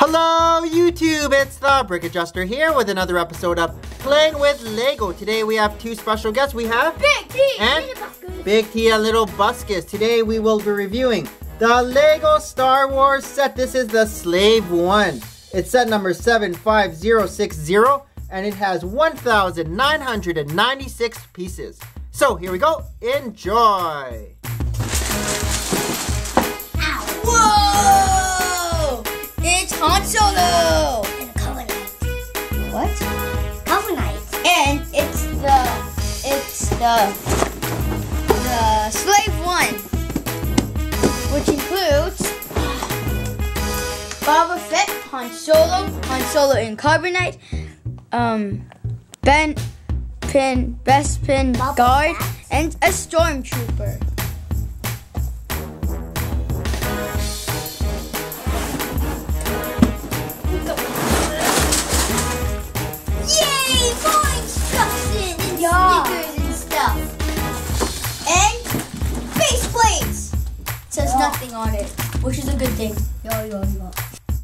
Hello YouTube, it's the Brick Adjuster here with another episode of Playing with Lego. Today we have two special guests. We have Big T and Little Buskus. Big T and Little Buskus. Today we will be reviewing the Lego Star Wars set. This is the Slave 1. It's set number 75060 and it has 1,996 pieces. So here we go, enjoy! Whoa! It's Han Solo! And a Carbonite. What? Carbonite. And it's the Slave 1, which includes Boba Fett, Han Solo in Carbonite, Bespin Guard, and a Stormtrooper. Yay! More instructions and stickers and stuff. And faceplates. It says nothing on it, which is a good thing.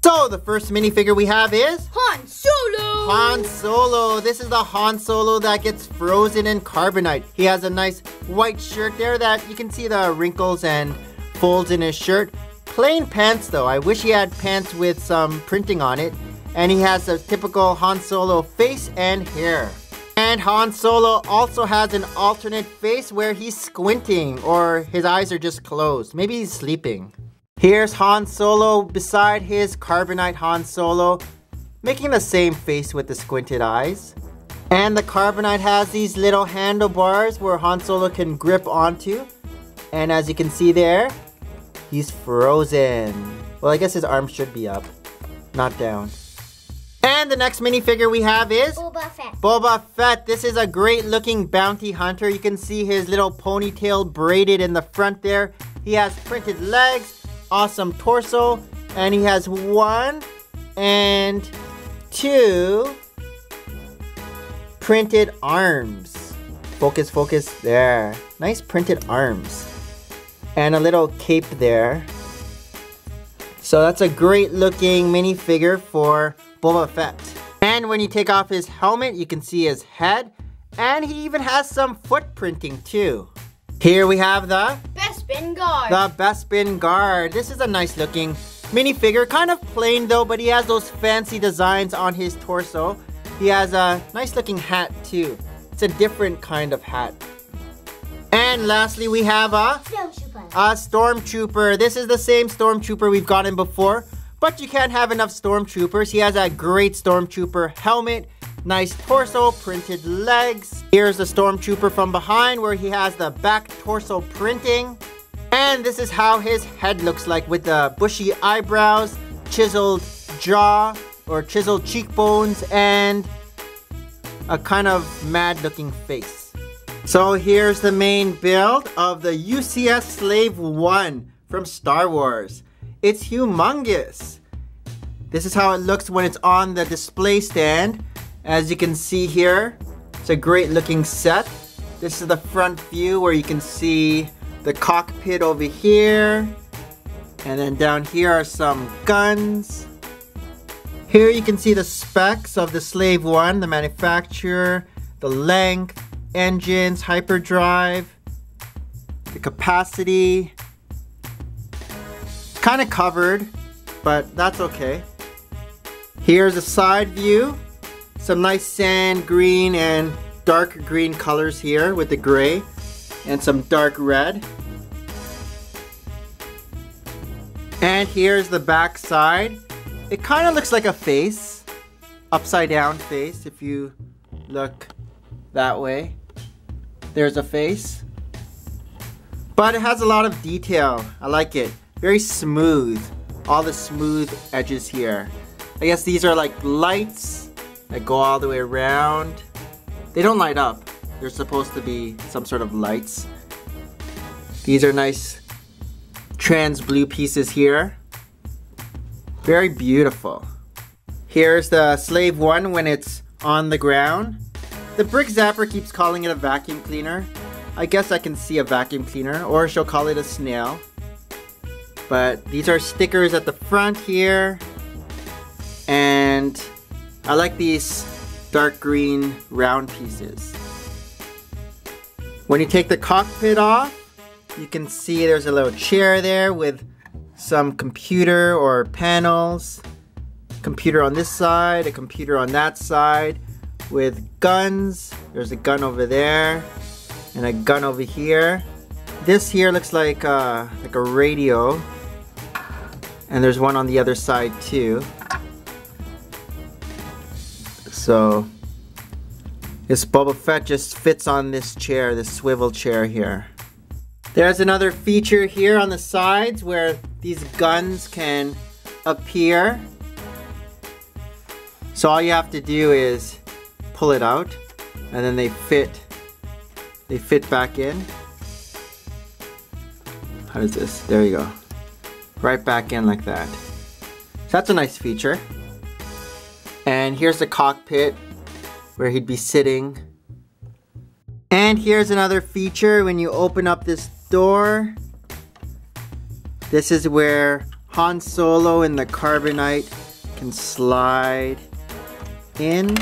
So the first minifigure we have is Han Solo! Han Solo. This is the Han Solo that gets frozen in Carbonite. He has a nice white shirt there that you can see the wrinkles and folds in his shirt. Plain pants though. I wish he had pants with some printing on it. And he has a typical Han Solo face and hair. And Han Solo also has an alternate face where he's squinting or his eyes are just closed. Maybe he's sleeping. Here's Han Solo beside his Carbonite Han Solo, making the same face with the squinted eyes. And the Carbonite has these little handlebars where Han Solo can grip onto. And as you can see there, he's frozen. Well, I guess his arms should be up, not down. And the next minifigure we have is Boba Fett. Boba Fett. This is a great looking bounty hunter. You can see his little ponytail braided in the front there. He has printed legs, awesome torso, and he has 1 and 2 printed arms. Focus, focus, there. Nice printed arms. And a little cape there. So that's a great looking minifigure for Boba Fett. And when you take off his helmet, you can see his head. And he even has some foot printing too. Here we have the Bespin Guard. The Bespin Guard. This is a nice looking minifigure. Kind of plain though, but he has those fancy designs on his torso. He has a nice looking hat too. It's a different kind of hat. And lastly, we have a Stormtrooper. This is the same Stormtrooper we've gotten before, but you can't have enough Stormtroopers. He has a great Stormtrooper helmet, nice torso, printed legs. Here's the Stormtrooper from behind where he has the back torso printing. And this is how his head looks like with the bushy eyebrows, chiseled jaw or chiseled cheekbones, and a kind of mad looking face. So here's the main build of the UCS Slave 1 from Star Wars. It's humongous. This is how it looks when it's on the display stand. As you can see here, it's a great looking set. This is the front view where you can see the cockpit over here. And then down here are some guns. Here you can see the specs of the Slave 1, the manufacturer, the length, engines, hyperdrive, the capacity. It's kind of covered, but that's okay. Here's a side view. Some nice sand green and dark green colors here with the gray and some dark red. And here's the back side. It kind of looks like a face, upside down face if you look that way. There's a face. But it has a lot of detail. I like it. Very smooth. All the smooth edges here. I guess these are like lights that go all the way around. They don't light up. They're supposed to be some sort of lights. These are nice trans blue pieces here. Very beautiful. Here's the Slave 1 when it's on the ground. The Brick Zapper keeps calling it a vacuum cleaner. I guess I can see a vacuum cleaner, or she'll call it a snail. But these are stickers at the front here. And I like these dark green round pieces. When you take the cockpit off, you can see there's a little chair there with some computer or panels. Computer on this side, a computer on that side with guns. There's a gun over there and a gun over here. This here looks like a radio, and there's one on the other side too. So this Boba Fett just fits on this chair, this swivel chair here. There's another feature here on the sides where these guns can appear. So all you have to do is pull it out, and then they fit back in. How does this? There you go. Right back in like that. So that's a nice feature. And here's the cockpit where he'd be sitting. And here's another feature when you open up this door. This is where Han Solo and the carbonite can slide in.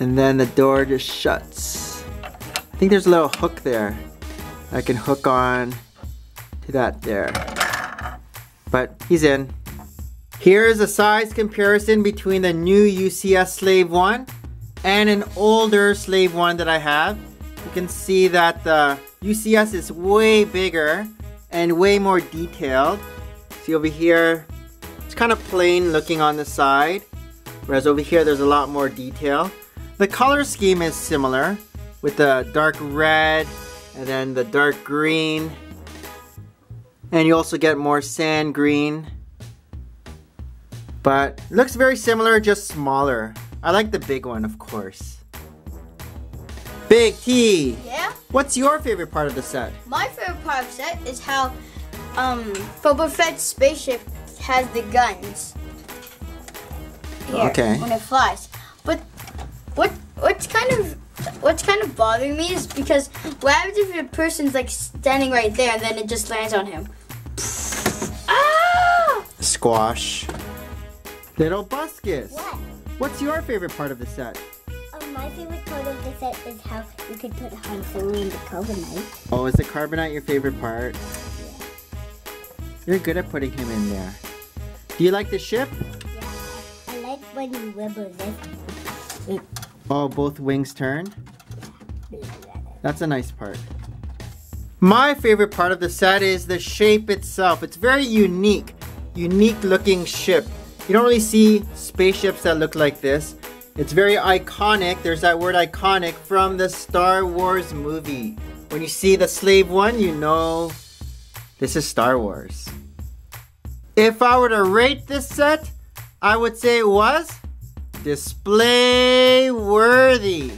And then the door just shuts. I think there's a little hook there. I can hook on to that there. But he's in. Here's a size comparison between the new UCS Slave 1 and an older Slave 1 that I have. You can see that the UCS is way bigger and way more detailed. See over here, it's kind of plain looking on the side, whereas over here there's a lot more detail. The color scheme is similar with the dark red and then the dark green, and you also get more sand green. But it looks very similar, just smaller. I like the big one, of course. Big T! Yeah? What's your favorite part of the set? My favorite part of the set is how Boba Fett's spaceship has the guns. Here, okay. When it flies. But what's kind of bothering me is because what happens if a person's like standing right there and then it just lands on him? Ah! Squash. Little Buskus. What? What's your favorite part of the set? My favorite part of the set is how you could put Han Solo in the carbonite. Oh, is the carbonite your favorite part? Yeah. You're good at putting him in there. Do you like the ship? Yeah. I like when you wibble this. Oh, both wings turn? That's a nice part. My favorite part of the set is the shape itself. It's very unique looking ship. You don't really see spaceships that look like this. It's very iconic. There's that word iconic from the Star Wars movie. When you see the Slave 1, you know this is Star Wars. If I were to rate this set, I would say it was display worthy.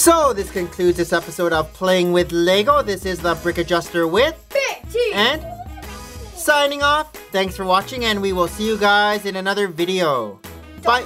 So this concludes this episode of Playing with Lego. This is the Brick Adjuster with Betty. And signing off. Thanks for watching, and we will see you guys in another video. Bye.